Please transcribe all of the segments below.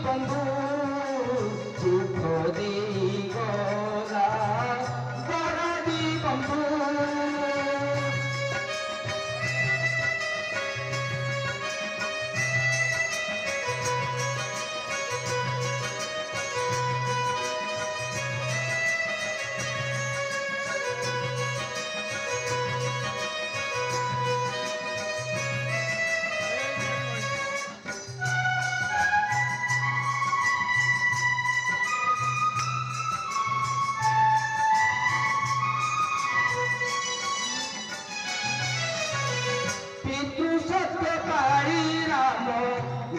বন্ধু সুখ দেই গলা বরাদি বন্ধু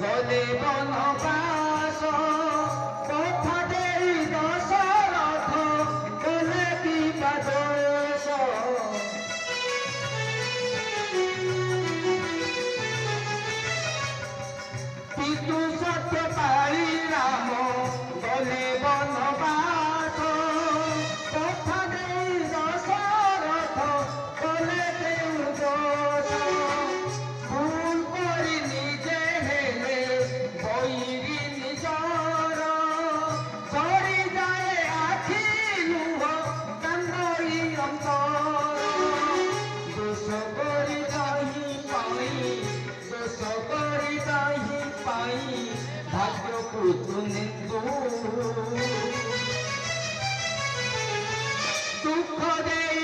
গলে বনবাস কথা দেই দশরথ গলে কি দোষ পিতু সত্য পাই রাম গলে বনবাস কথা দেই দশরথ গলে কেউ দোষ ভুল করি নিজে হেলে বৈরি নিজর সরি যায় আখি লুহ কান্দই অন্তর দোষ করি দাহি পাই দোষ করি দাহি পাই ভাগ্যକୁ তু নিন্দু দুঃখ দেই